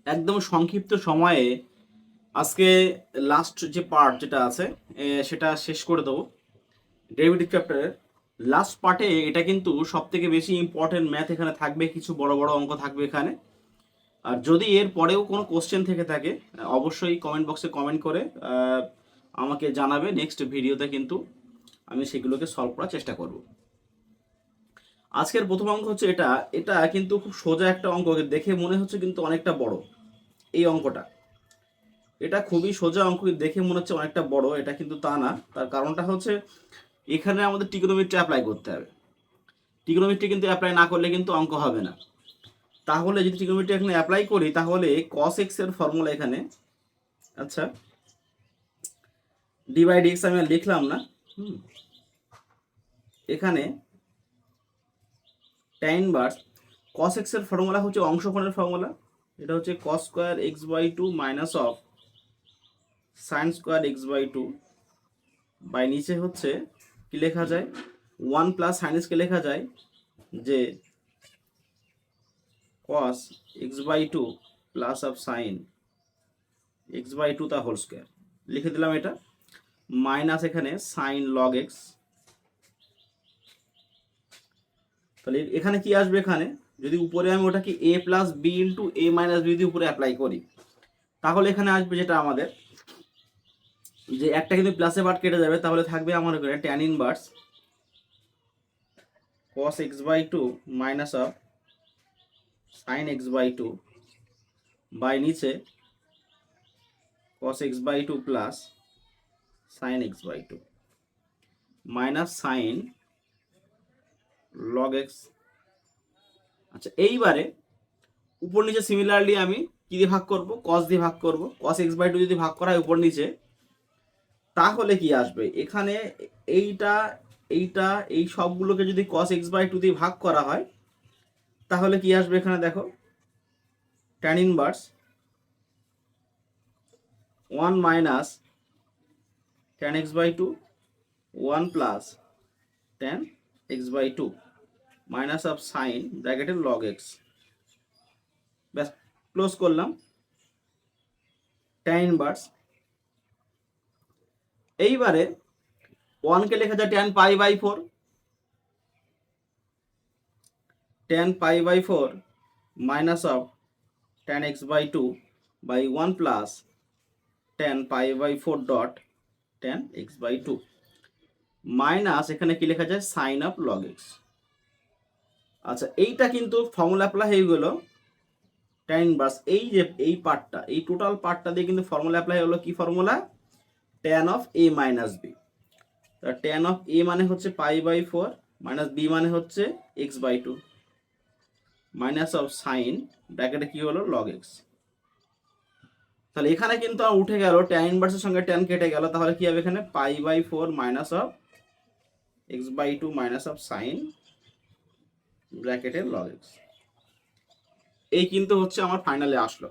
একদম সংক্ষিপ্ত সময়ে আজকে লাস্ট যে পার্ট যেটা আছে সেটা শেষ করে দেবো। ডেরিভেটিভ চ্যাপ্টারের লাস্ট পার্টে এটা কিন্তু সব থেকে বেশি ইম্পর্টেন্ট ম্যাথ এখানে থাকবে, কিছু বড় বড় অঙ্ক থাকবে এখানে। আর যদি এর পরেও কোনো কোশ্চেন থেকে থাকে অবশ্যই কমেন্ট বক্সে কমেন্ট করে আমাকে জানাবে। নেক্সট ভিডিওতে কিন্তু আমি সেগুলোকে সলভ করার চেষ্টা করব। আজকের প্রথম অঙ্ক হচ্ছে এটা। এটা কিন্তু খুব সোজা একটা অঙ্ক, দেখে মনে হচ্ছে কিন্তু অনেকটা বড় এই অঙ্কটা। এটা খুবই সোজা অঙ্ক, দেখে মনে হচ্ছে অনেকটা বড়, এটা কিন্তু তা না। তার কারণটা হচ্ছে এখানে আমাদের ট্রিগোনোমেট্রি অ্যাপ্লাই করতে হবে। ট্রিগোনোমেট্রি কিন্তু অ্যাপ্লাই না করলে কিন্তু অঙ্ক হবে না। তাহলে যদি ট্রিগোনোমেট্রি এখানে অ্যাপ্লাই করি তাহলে cos x এর ফর্মুলা এখানে, আচ্ছা ডি বাই ডি এক্স আমি আর লিখলাম না। এখানে tan ইনভার্স cos x এর ফর্মুলা হচ্ছে অংশকোণের ফর্মুলা। এটা হচ্ছে cos square x by two minus of sine square x by two by নিচে হচ্ছে কি লেখা যায়, ওয়ান প্লাস সাইন এক্সকে লেখা যায় যে cos x by two plus of sine x by two তা হোল স্কোয়ার লিখে দিলাম। এটা মাইনাস এখানে সাইন লগ এক্স। তাহলে এখানে কি আসবে, এখানে যদি উপরে আমি ওটাকে এ প্লাস বি ইন্টু এ মাইনাস বি দিয়ে উপরে অ্যাপ্লাই করি তাহলে এখানে আসবে যেটা আমাদের, যে একটা কিন্তু প্লাসে পার্ট কেটে যাবে, তাহলে থাকবে আমার এখানে tan inverse cos x by two minus of sine x by two by নিচে cos x by two plus sine x by two minus sine log x. আচ্ছা এইবারে উপর নিচে সিমিলারলি আমি কি দিয়ে ভাগ করব, cos দিয়ে ভাগ করব। cos x বাই টু যদি ভাগ করা হয় উপর নিচে তাহলে কি আসবে এখানে, এইটা এইটা এই সবগুলোকে যদি cos x বাই টু দিয়ে ভাগ করা হয় তাহলে কি আসবে এখানে দেখো, tan inverse one minus tan x by two one plus tan x by two minus of sine ব্র্যাকেটের লগ এক্স। ব্যাস ক্লোজ করলাম। tan ইনভার্স এইবারে ওয়ানকে লেখা যায় tan pi by four, tan pi by four minus of tan x by two by one plus tan pi by four dot tan x by two minus এখানে কি লেখা যায় সাইন অফ লগ এক্স। আচ্ছা এইটা কিন্তু formula apply হয়ে গেল tan inverse, এই যে এই পার্টটা, এই টোটাল পার্টটা দিয়ে কিন্তু ফর্মুলা অ্যাপ্লাই হলো। কি formula, tan of a minus B. tan of a মানে হচ্ছে pi by four minus B মানে হচ্ছে X by two minus of sine ব্র্যাকেটে কি হলো লগ এক্স। তাহলে এখানে কিন্তু উঠে গেল tan ইনভার্সের সঙ্গে tan কেটে গেল, তাহলে কি হবে এখানে pi by four minus of X by two minus of sine ব্র্যাকেটে লগ এক্স। এই কিন্তু হচ্ছে আমার ফাইনালে আসলো।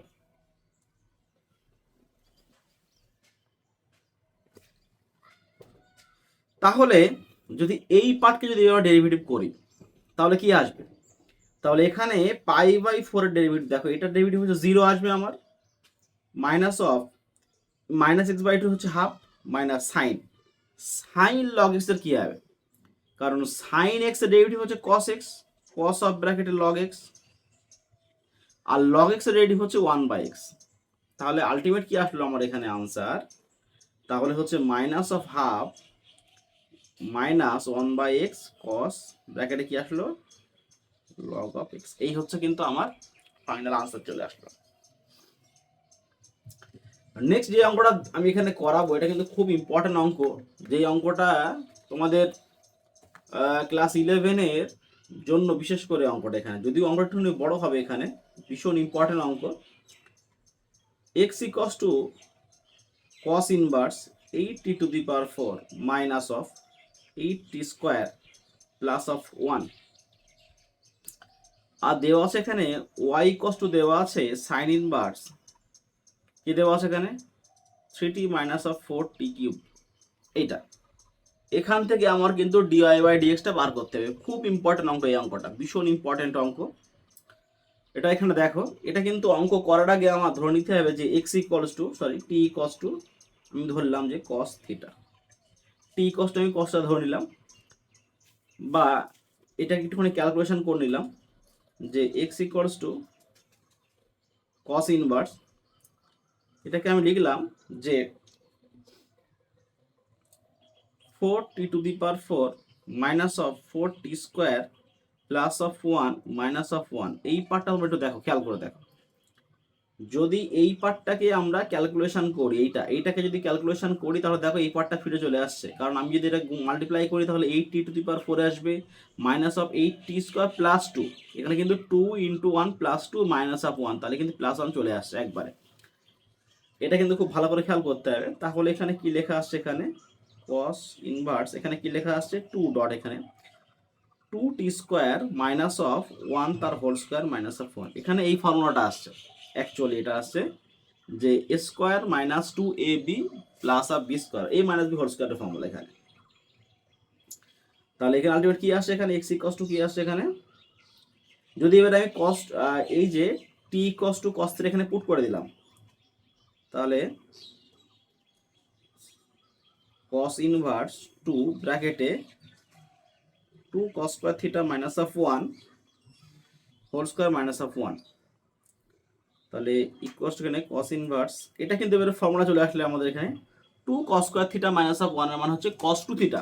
তাহলে যদি এই পার্টকে যদি এবার ডেরিভেটিভ করি তাহলে কি আসবে, তাহলে এখানে পাই বাই ফোর এর ডেরিভেটিভ দেখো, এটার ডেরিভেটিভ হচ্ছে জিরো আসবে আমার, minus of minus X by two হচ্ছে half minus sine sine log X এর কি হবে, কারণ সাইন এক্স এর ডেরিভেটিভ হচ্ছে কস এক্স, কস অফ ব্র্যাকেটে লগ এক্স, আর লগ এক্স এর ডেরিভেটিভ হচ্ছে ওয়ান বাই এক্স। তাহলে আলটিমেট কি আসলো আমার এখানে আনসার, তাহলে হচ্ছে minus of half minus one by x কস ব্র্যাকেটে কি আসলো লগ অফ এক্স। এই হচ্ছে কিন্তু আমার ফাইনাল আনসার চলে আসলো। নেক্সট যে অঙ্কটা আমি এখানে করাবো এটা কিন্তু খুব ইম্পর্টেন্ট অঙ্ক, যে অঙ্কটা তোমাদের ক্লাস ইলেভেনের জন্য বিশেষ করে অঙ্কটা, এখানে যদিও অঙ্কটা একটু বড় হবে, এখানে ভীষণ ইম্পর্টেন্ট অঙ্ক। X equals to cos inverse eight T to the power four minus of eight T square plus of one. আর দেওয়া আছে এখানে ওয়াই ইকস টু দেওয়া আছে সাইন ইনভার্স কি দেওয়া আছে এখানে three T minus of four T cube. এইটা এখান থেকে আমার কিন্তু ডিওয়াই বাই ডিএক্সটা বার করতে হবে। খুব ইম্পর্টেন্ট অঙ্ক এই অঙ্কটা, ভীষণ ইম্পর্টেন্ট অঙ্ক। এটা এখানে দেখো, এটা কিন্তু অঙ্ক করার আগে আমার ধরে নিতে হবে যে টি ইকস টু আমি ধরলাম যে cos theta, T equals to আমি কসটা ধরে নিলাম, বা এটাকে একটুখানি ক্যালকুলেশন করে নিলাম যে x equals to cos inverse, এটাকে আমি লিখলাম যে 4t⁴ minus of 4t square plus of 1 minus of 1। এই পার্টটা আমরা একটু দেখো, খেয়াল করে দেখো, যদি এই পার্টটাকে আমরা ক্যালকুলেশন করি, এইটাকে যদি ক্যালকুলেশন করি তাহলে দেখো এই পার্টটা ফিরে চলে আসছে, কারণ আমি যদি এটা মাল্টিপ্লাই করি তাহলে 8t⁴ আসবে মাইনাস অফ 8t² প্লাস 2, এখানে কিন্তু 2 × 1 প্লাস 2 মাইনাস অফ 1, তাহলে কিন্তু প্লাস 1 চলে আসছে একবারে। এটা কিন্তু খুব ভালো করে খেয়াল করতে হবে। তাহলে এখানে কি লেখা আসছে, এখানে cos ইনভার্স, এখানে কি লেখা আসছে 2 ডট, এখানে 2t² মাইনাস অফ 1 তার হোল স্কোয়ার মাইনাস অফ 1, এখানে এই ফর্মুলাটা আসছে। অ্যাকচুয়ালি এটা আসছে যে a square minus 2ab plus of b square, a minus b whole স্কোয়ারের ফর্মুলা এখানে। তাহলে এখানে আলটিমেট কি আসছে, এখানে x ইকুয়ালস টু কি আসছে এখানে, যদি এবার আমি কস এই যে t equals to cos theta এখানে পুট করে দিলাম, তাহলে cos ইনভার্স 2 ব্র্যাকেটে 2 cos square theta minus of 1 whole square minus of 1, তাহলে ইকুয়ালস টু এখানে cos ইনভার্স, এটা কিন্তু এবারে ফর্মুলা চলে আসলে আমাদের এখানে 2 cos square theta minus of 1 এর মানে হচ্ছে cos 2 থিটা,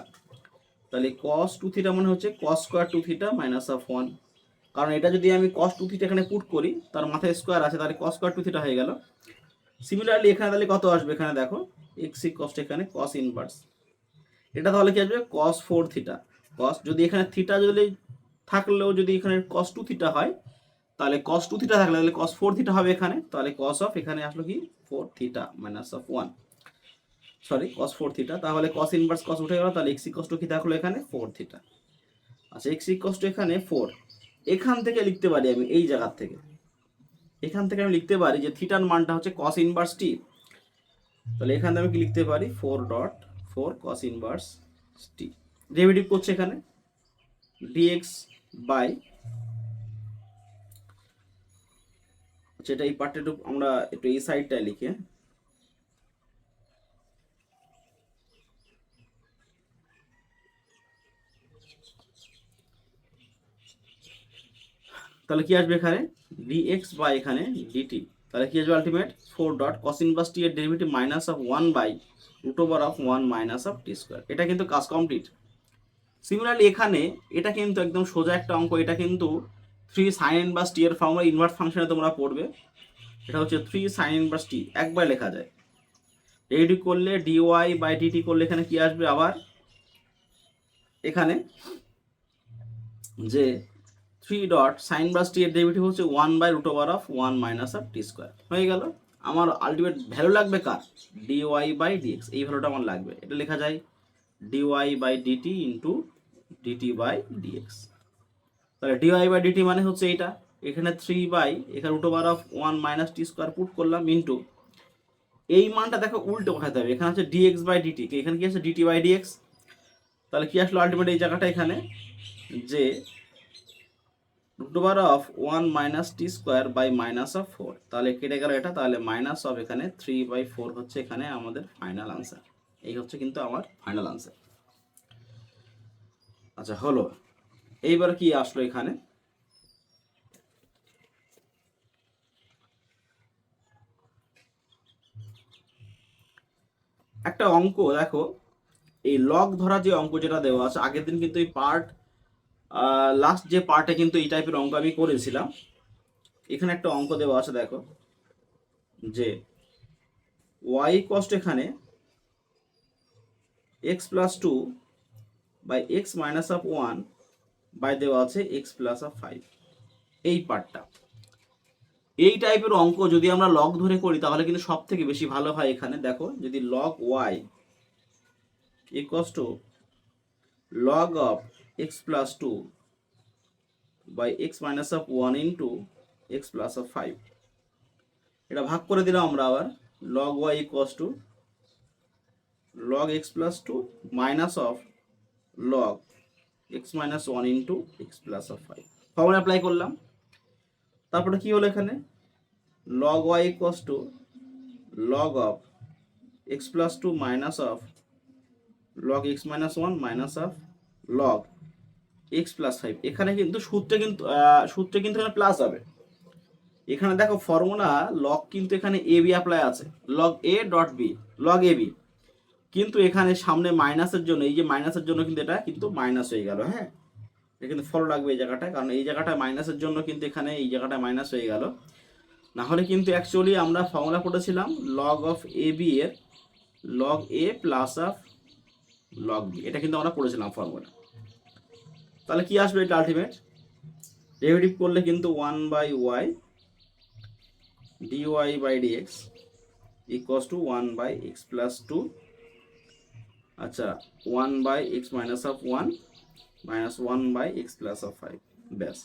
তাহলে cos 2 থিটা মানে হচ্ছে cos square 2 theta minus of 1, কারণ এটা যদি আমি cos 2 থিটা এখানে পুট করি, তার মাথায় স্কয়ার আছে, তাহলে cos স্কয়ার 2 থিটা হয়ে গেল। সিমিলারলি এখানে তাহলে কত আসবে, এখানে দেখো x ইকুয়ালস টু এখানে cos ইনভার্স, এটা তাহলে কি আসবে cos 4 থিটা, cos যদি এখানে থিটা যদি থাকলেও যদি এখানে cos 2 থিটা হয়, তাহলে cos 2 থিটা থাকলে তাহলে cos 4 থিটা হবে এখানে, তাহলে cos অফ এখানে আসলো কি 4 theta minus of 1, sorry cos 4 theta, তাহলে cos ইনভার্স cos উঠে গেল, তাহলে x ইকুয়ালস টু কি থাকলো এখানে 4 থিটা। আচ্ছা x ইকুয়ালস টু এখানে 4, এখান থেকে লিখতে পারি আমি এই জায়গা থেকে, এখান থেকে আমি লিখতে পারি যে থিটার মানটা হচ্ছে cos ইনভার্স t, তাহলে এখানে আমি কি লিখতে পারি 4 cos ইনভার্স t, ডেরিভেটিভ করছে এখানে dx বাই, যেটা এই পার্টটা একটু আমরা একটু এই সাইডটায় লিখে, তাহলে কি আসবে এখানে dx বাই এখানে dt, তাহলে কি আসবে ultimate 4 dot cos inverse t এর derivative minus of 1 by root over of 1 minus of t square, এটা কিন্তু কাজ কমপ্লিট। সিমিলারলি এখানে এটা কিন্তু একদম সোজা একটা অঙ্ক, এটা কিন্তু 3 sin ইনভার্স t এর ফর্মুলা ইনভার্স ফাংশনে তোমরা পড়বে, এটা হচ্ছে 3 sin ইনভার্স t, একবার লেখা যায়, ডেরিভেটিভ করলে dy বাই dt করলে এখানে কি আসবে আবার, এখানে যে 3 ডট সাইন ইনভার্স t এর ডেরিভেটিভ হচ্ছে 1 by root over of 1 minus of t square, হয়ে গেল। আমার আলটিমেট ভ্যালু লাগবে কার, dy বাই dx, এই ভ্যালুটা আমার লাগবে, এটা লেখা যায় dy by dt into dt by dx, তাহলে dy বাই dt মানে হচ্ছে এইটা, এখানে 3 বাই এখানে root over of 1 minus t square put করলাম ইন্টু এই মানটা দেখো উল্টো বসাতে হবে, এখানে আছে dx বাই dt, এখানে কি আছে dt বাই dx, তাহলে কি আসলো আলটিমেট এই জায়গাটা এখানে যে root over of 1 minus t square by minus of 4, তাহলে কেটে গেল এটা, তাহলে মাইনাস অফ এখানে 3/4 হচ্ছে এখানে আমাদের ফাইনাল আনসার, এই হচ্ছে কিন্তু আমার ফাইনাল আনসার। আচ্ছা হলো, এইবার কি আসলো এখানে, একটা অঙ্ক দেখো, এই লগ ধরা যে অঙ্ক যেটা দেওয়া আছে, আগের দিন কিন্তু এই পার্ট লাস্ট যে পার্টে কিন্তু এই টাইপের অঙ্ক আমি করেছিলাম, এখানে একটা অঙ্ক দেওয়া আছে দেখো যে y কস্ট এখানে x plus 2 by x minus of 1 by দেওয়া আছে x প্লাস অফ 5, এই পার্টটা, এই টাইপের অঙ্ক যদি আমরা লগ ধরে করি তাহলে কিন্তু সব থেকে বেশি ভালো হয়। এখানে দেখো যদি log y equals to log of x plus 2 by x minus of 1 into x plus of 5, এটা ভাগ করে দিলাম আমরা আবার, log y equals to log x plus 2 minus of log x minus 1 into x plus of 5, formula apply করলাম, তারপরে কি হলো এখানে log y equals to log of x plus two minus of log x minus one minus of log x plus five. এখানে কিন্তু সূত্রে কিন্তু এখানে প্লাস হবে। এখানে দেখো ফর্মুলা লগ কিন্তু এখানে এ বি অ্যাপ্লাই আছে, log a dot b, log a b, কিন্তু এখানে সামনে মাইনাসের জন্য, এই যে মাইনাসের জন্য কিন্তু এটা কিন্তু মাইনাস হয়ে গেল। হ্যাঁ, এটা কিন্তু ফলো রাখবে এই জায়গাটায়, কারণ এই জায়গাটায় মাইনাসের জন্য কিন্তু এখানে এই জায়গাটায় মাইনাস হয়ে গেল। না হলে কিন্তু অ্যাকচুয়ালি আমরা ফর্মুলা পড়েছিলাম লগ অফ এ বি এর log a plus of log b, এটা কিন্তু আমরা পড়েছিলাম ফর্মুলা। তাহলে কি আসবে এটা আলটিমেট ডেরিভেটিভ করলে কিন্তু 1/y dy by dx equals to 1/x plus 2, আচ্ছা 1/x minus of 1 minus 1/x plus of 5, ব্যাস।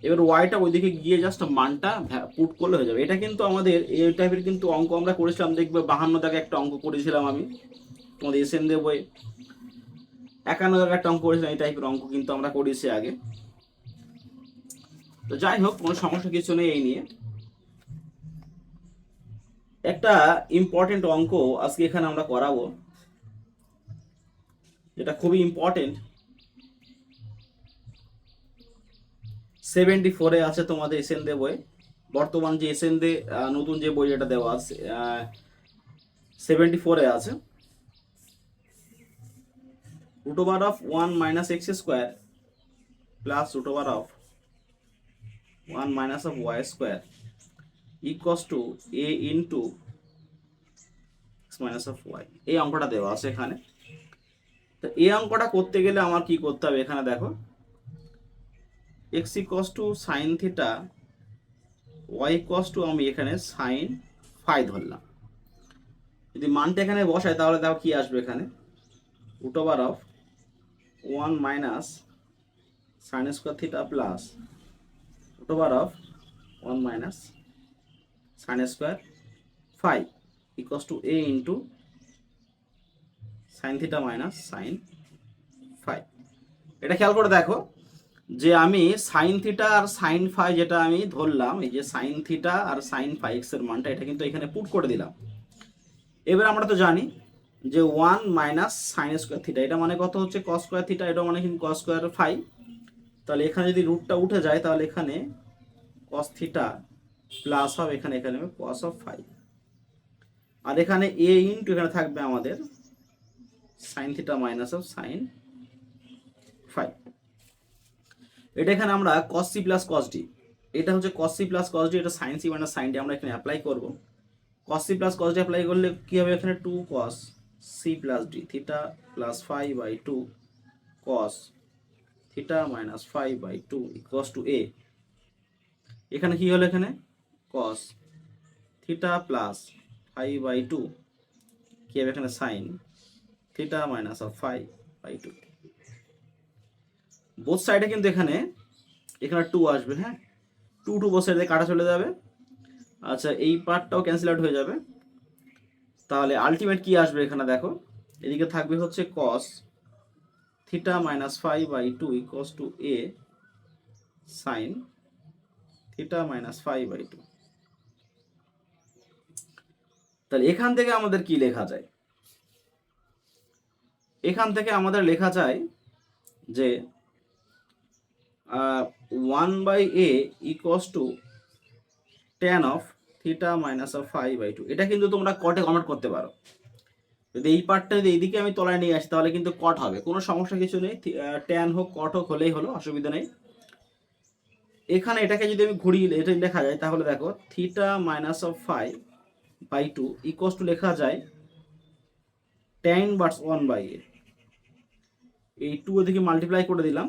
এবার ওয়াইটা ওইদিকে গিয়ে জাস্ট মানটা পুট করলে হয়ে যাবে। এটা কিন্তু আমাদের এই টাইপের কিন্তু অঙ্ক আমরা করেছিলাম, দেখবে 52 দাগে একটা অঙ্ক করেছিলাম আমি তোমাদের এসএন দে বই, 51 দাগে একটা অঙ্ক করেছিলাম, এই টাইপের অঙ্ক কিন্তু আমরা করেছি আগে। তো যাই হোক, কোনো সমস্যা কিছু নেই এই নিয়ে। একটা ইম্পর্টেন্ট অঙ্ক আজকে এখানে আমরা করাবো, যেটা খুবই ইম্পর্টেন্ট। 74-এ আছে তোমাদের এসএন দে বই, বর্তমান যে এসএন দে নতুন যে বই এটা দেওয়া আছে 74-এ আছে। Root over of 1 minus x square plus root over of 1 minus of y square equals to a into x minus of y, এই অঙ্কটা দেওয়া আছে এখানে। তো এই অঙ্কটা করতে গেলে আমার কি করতে হবে, এখানে দেখো x equals to sine theta, y equals to আমি এখানে সাইন ফাই ধরলাম। যদি মানটা এখানে বসাই তাহলে দেখো কি আসবে এখানে root over of 1 minus sine square theta plus root over of 1 minus sine square phi equals to a into sine theta minus sine phi. এটা খেয়াল করে দেখো যে আমি সাইন থিটা আর সাইন ফাই যেটা আমি ধরলাম, এই যে সাইন থিটা আর সাইন ফাই এক্স এর মানটা এটা কিন্তু এখানে পুট করে দিলাম। এবার আমরা তো জানি যে 1 মাইনাস সাইন স্কোয়ার থিটা, এটা মানে কত হচ্ছে কস স্কোয়ার থিটা, এটা মানে কিন্তু কস স্কোয়ার ফাই। তাহলে এখানে যদি রুটটা উঠে যায় তাহলে এখানে কস থিটা প্লাস হবে এখানে কস অফ ফাই, আর এখানে এ ইন্টু এখানে থাকবে আমাদের sine theta minus of sine phi. এটা এখানে আমরা cos C plus cos D, এটা হচ্ছে cos C plus cos D, এটা sine C minus sine D আমরা এখানে অ্যাপ্লাই করব। Cos C plus cos D apply করলে কি হবে এখানে 2 cos C plus D theta plus phi by 2 cos theta minus phi by 2 equals to A. এখানে কি হলো এখানে cos theta plus phi by 2 কি হবে এখানে sine theta minus of phi by 2। Both সাইডে কিন্তু এখানে 2 আসবে। হ্যাঁ, 2 বোথ সাইডে কাটা চলে যাবে। আচ্ছা, এই পার্টটাও ক্যান্সেল আউট হয়ে যাবে। তাহলে আলটিমেট কি আসবে এখানে দেখো, এদিকে থাকবে হচ্ছে cos theta minus phi by 2 equals to a sine theta minus phi by 2। তাহলে এখান থেকে আমাদের কি লেখা যায়, এখান থেকে আমাদের লেখা যায় যে 1/a equals to tan of theta minus of phi by 2। এটা কিন্তু তোমরা কটে কনভার্ট করতে পারো। যদি এই পার্টটা যদি এইদিকে আমি তলায় নিয়ে আসি তাহলে কিন্তু কট হবে, কোনো সমস্যা কিছু নেই, ট্যান হোক কট হোক হলেই হলো, অসুবিধা নেই। এখানে এটাকে যদি আমি ঘুরিয়ে এটা লেখা যায় তাহলে দেখো theta minus of phi by 2 equals to লেখা যায় tan ইনভার্স 1/a। এই 2 এদিকে মাল্টিপ্লাই করে দিলাম,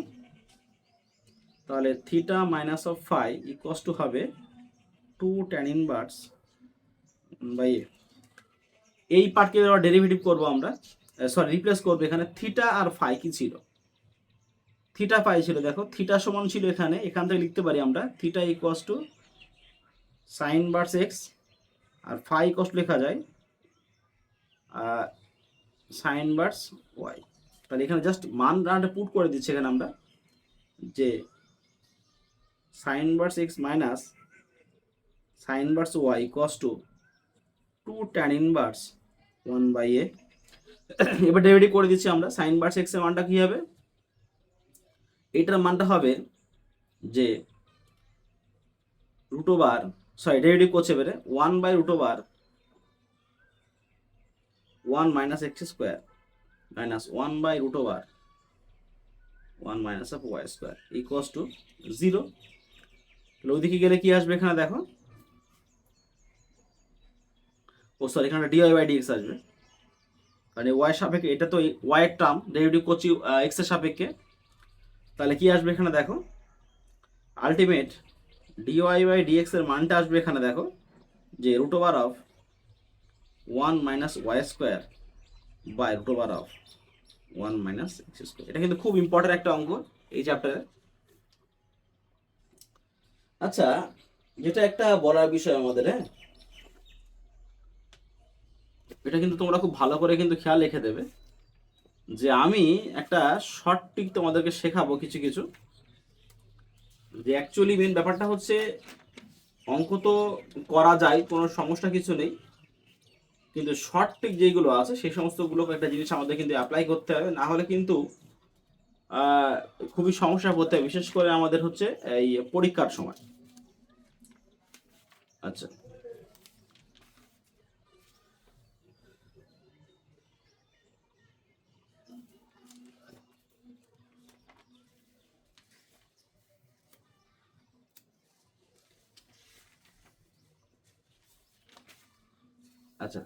তাহলে theta minus of phi equals to হবে 2 tan ইনভার্স 1/a। এই পার্টকে এবার ডেরিভেটিভ করবো আমরা, সরি রিপ্লেস করবো। এখানে থিটা আর ফাই কি ছিল, থিটা ফাই ছিল, দেখো থিটা সমান ছিল এখানে, এখান থেকে লিখতে পারি আমরা theta equals to sine inverse x, আর ফাই ইকুয়ালস টু লেখা যায় সাইন ইনভার্স ওয়াই। তাহলে এখানে জাস্ট মান পুট করে দিচ্ছি এখানে আমরা যে sine inverse x minus sine inverse y equals to 2 tan inverse 1/a। এবার ডেরিভেটিভ করে দিচ্ছি আমরা। সাইন ইনভার্স এক্স এর মানটা কি হবে, এটার মানটা হবে যে রুট ওভার, সরি ডেরিভেটিভ করছে এবারে 1/√1 minus x square minus 1/√1 minus of y square equals to 0। তাহলে ওইদিকে গেলে কি আসবে এখানে দেখো, ও সরি এখানে dy/dx আসবে, কারণ ওয়াই সাপেক্ষে এটা তো ওয়াই এর টার্ম, ডেরিভেটিভ করছি এক্স এর সাপেক্ষে। তাহলে কি আসবে এখানে দেখো, আলটিমেট dy/dx এর মানটা আসবে এখানে দেখো যে root over of 1 minus y square by root over of 1 minus x square. এটা কিন্তু খুব ইম্পর্টেন্ট একটা অঙ্ক এই চ্যাপ্টারে। আচ্ছা, যেটা একটা বলার বিষয় আমাদের, হ্যাঁ, এটা কিন্তু তোমরা খুব ভালো করে কিন্তু খেয়াল রেখে দেবে যে আমি একটা শর্ট ট্রিক তোমাদেরকে শেখাবো কিছু কিছু, যে অ্যাকচুয়ালি মেন ব্যাপারটা হচ্ছে অঙ্ক তো করা যায়, কোনো সমস্যা কিছু নেই, কিন্তু শর্ট ট্রিক যেগুলো আছে সেই সমস্তগুলোকে একটা জিনিস আমাদের কিন্তু অ্যাপ্লাই করতে হবে, না হলে কিন্তু খুবই সমস্যা পড়তে হবে, বিশেষ করে আমাদের হচ্ছে এই পরীক্ষার সময়। আচ্ছা, আচ্ছা,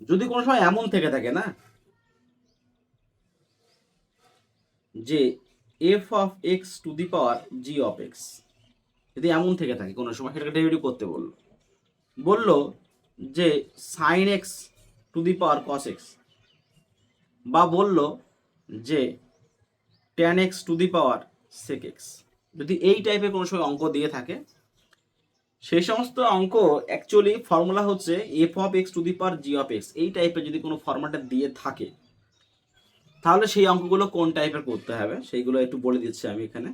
যদি কোনো সময় এমন থেকে থাকে না যে F of x to the power G of x, যদি এমন থেকে থাকে কোনো সময়, সেটাকে ডেরিভেটিভ করতে বললো যে sine x to the power cos x, বা বললো যে tan x to the power sec x, যদি এই টাইপের কোনো সময় অঙ্ক দিয়ে থাকে, সেই সমস্ত অঙ্ক অ্যাকচুয়ালি ফর্মুলা হচ্ছে F of x to the power G of x. এই টাইপের যদি কোনো ফর্ম্যাটে দিয়ে থাকে, তাহলে সেই অঙ্কগুলো কোন টাইপের করতে হবে সেইগুলো একটু বলে দিচ্ছি আমি এখানে।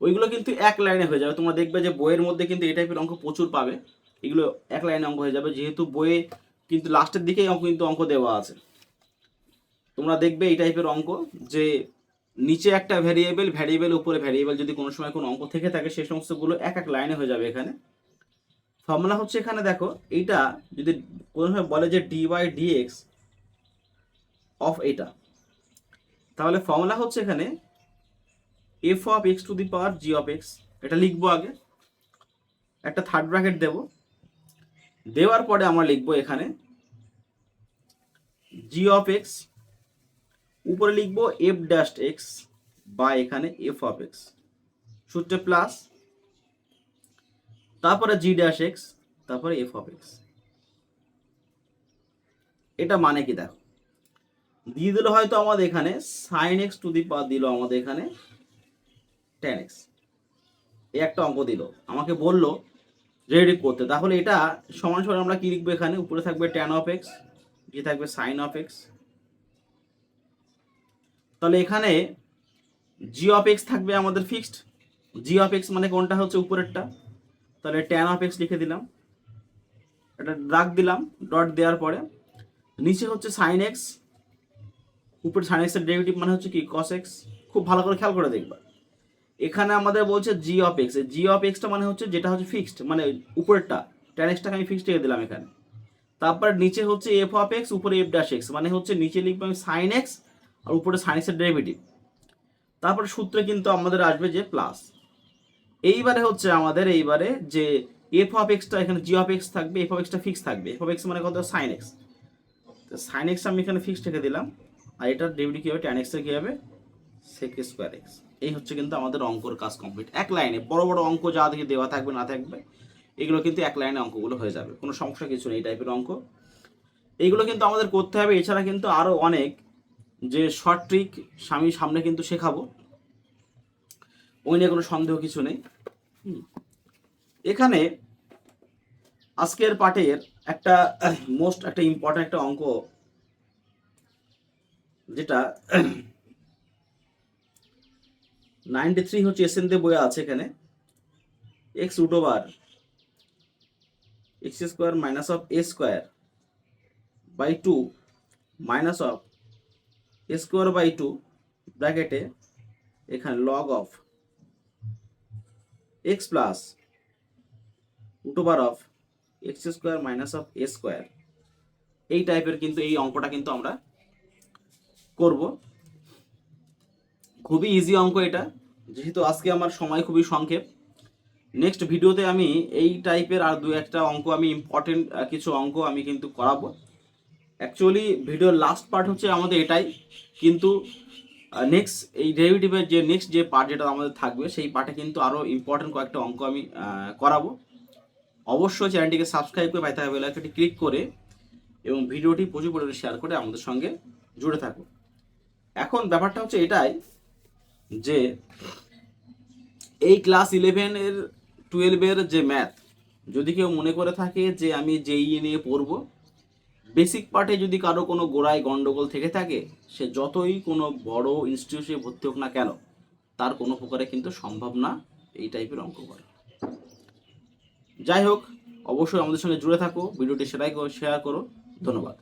ওইগুলো কিন্তু এক লাইনে হয়ে যাবে, তোমরা দেখবে যে বইয়ের মধ্যে কিন্তু এই টাইপের অঙ্ক প্রচুর পাবে, এগুলো এক লাইনে অঙ্ক হয়ে যাবে, যেহেতু বইয়ে কিন্তু লাস্টের দিকেই অঙ্ক দেওয়া আছে। তোমরা দেখবে এই টাইপের অঙ্ক যে নিচে একটা ভ্যারিয়েবল উপরে ভ্যারিয়েবল, যদি কোনো সময় কোনো অঙ্ক থেকে থাকে সেই সমস্তগুলো এক এক লাইনে হয়ে যাবে এখানে। ফর্মুলা হচ্ছে এখানে দেখো, এইটা যদি কোনো সময় বলে যে dy/dx অফ এটা, তাহলে ফর্মুলা হচ্ছে এখানে F of x to the power G of x. এটা লিখবো আগে, একটা থার্ড ব্র্যাকেট দেব, দেওয়ার পরে আমরা লিখবো এখানে জি অফ এক্স, উপরে লিখবো এফ ড্যাশ এক্স বা এখানে এফ অফ এক্স, সূত্রে প্লাস, তারপরে জি ড্যাশ এক্স, তারপরে এফ অফ এক্স। এটা মানে কি দেখো, দিয়ে দিল হয়তো আমাদের এখানে সাইন এক্স টু দি পাওয়ার, দিল আমাদের এখানে ট্যান এক্স, এই একটা অঙ্ক দিল, আমাকে বললো রেডি করতে, তাহলে এটা সমান সমান আমরা কি লিখবো, এখানে উপরে থাকবে ট্যান অফ এক্স, যে থাকবে সাইন অফ এক্স। তাহলে এখানে জি অফ এক্স থাকবে আমাদের ফিক্সড, জি অফ এক্স মানে কোনটা হচ্ছে উপরেরটা, তাহলে ট্যান অফ এক্স লিখে দিলাম, এটা দাগ দিলাম, ডট দেওয়ার পরে নিচে হচ্ছে সাইন এক্স, উপরে সাইন এক্স এর ডেরিভেটিভ মানে হচ্ছে কি কস এক্স। খুব ভালো করে খেয়াল করে দেখবা, এখানে আমাদের বলছে G of X, G of এক্সটা মানে হচ্ছে যেটা হচ্ছে ফিক্সড, মানে উপরেরটা ট্যান এক্সটাকে আমি ফিক্সড রেখে দিলাম এখানে। তারপর নিচে হচ্ছে এফ অফ এক্স, উপরে এফ ড্যাশ এক্স, মানে হচ্ছে নিচে লিখবো আমি সাইন এক্স আর উপরে সাইন এক্স এর ডেরিভেটিভ, তারপরে সূত্রে কিন্তু আমাদের আসবে যে প্লাস। এইবারে হচ্ছে আমাদের এইবারে যে এফ অফ এক্সটা এখানে জি অফ এক্স থাকবে, এফ অফ এক্সটা ফিক্স থাকবে, এফ অফ এক্স মানে কত সাইন এক্স, তো সাইন এক্স আমি এখানে ফিক্সড রেখে দিলাম, আর এটার ডেরিভেটিভ কী হবে, ট্যান এক্সের কী হবে সেক স্কোয়ার এক্স। এই হচ্ছে কিন্তু আমাদের অঙ্কর কাজ কমপ্লিট, এক লাইনে বড় বড় অঙ্ক যা দিকে দেওয়া থাকবে না থাকবে এগুলো কিন্তু এক লাইনে অঙ্কগুলো হয়ে যাবে, কোনো সমস্যা কিছু নেই এই টাইপের অঙ্ক। এইগুলো কিন্তু আমাদের করতে হবে, এছাড়া কিন্তু আরও অনেক যে শর্ট ট্রিক আমি সামনে কিন্তু শেখাবো, ওই নিয়ে কোনো সন্দেহ কিছু নেই। এখানে আজকের পাঠের একটা মোস্ট একটা ইম্পর্টেন্ট একটা অঙ্ক, যেটা 93 হচ্ছে এসএনতে বইয়ে আছে এখানে x root over x square minus of a square by 2 minus of a square by 2 ব্র্যাকেটে এখানে log of x plus root over of x square minus of a square. এই টাইপের কিন্তু এই অঙ্কটা কিন্তু আমরা করব। খুবই ইজি অঙ্ক এটা, যেহেতু আজকে আমার সময় খুবই সংক্ষেপ। নেক্সট ভিডিওতে আমি এই টাইপের আর দু একটা অঙ্ক আমি ইম্পর্টেন্ট কিছু অঙ্ক আমি কিন্তু করাবো। অ্যাকচুয়ালি ভিডিওর লাস্ট পার্ট হচ্ছে আমাদের এটাই, কিন্তু নেক্সট এই ডেরিভেটিভের যে নেক্সট যে পার্ট যেটা আমাদের থাকবে সেই পার্টে কিন্তু আরও ইম্পর্টেন্ট কয়েকটা অঙ্ক আমি করাবো। অবশ্যই চ্যানেলটিকে সাবস্ক্রাইব করে পাইতে হবে বেল আইকনটি ক্লিক করে এবং ভিডিওটি প্রচুর পরিমাণে শেয়ার করে আমাদের সঙ্গে জুড়ে থাকো। এখন ব্যাপারটা হচ্ছে এটাই যে এই ক্লাস 11-এর 12-এর যে ম্যাথ যদি কেউ মনে করে থাকে যে আমি জেইই নিয়ে পড়বো, বেসিক পার্টে যদি কারো কোনো গোড়ায় গন্ডগোল থেকে থাকে, সে যতই কোনো বড় ইনস্টিটিউশনে ভর্তি হোক না কেন, তার কোনো প্রকারে কিন্তু সম্ভব না এই টাইপের অঙ্ক করা। যাই হোক, অবশ্যই আমাদের সঙ্গে জুড়ে থাকো, ভিডিওটি শেয়ার করো। ধন্যবাদ।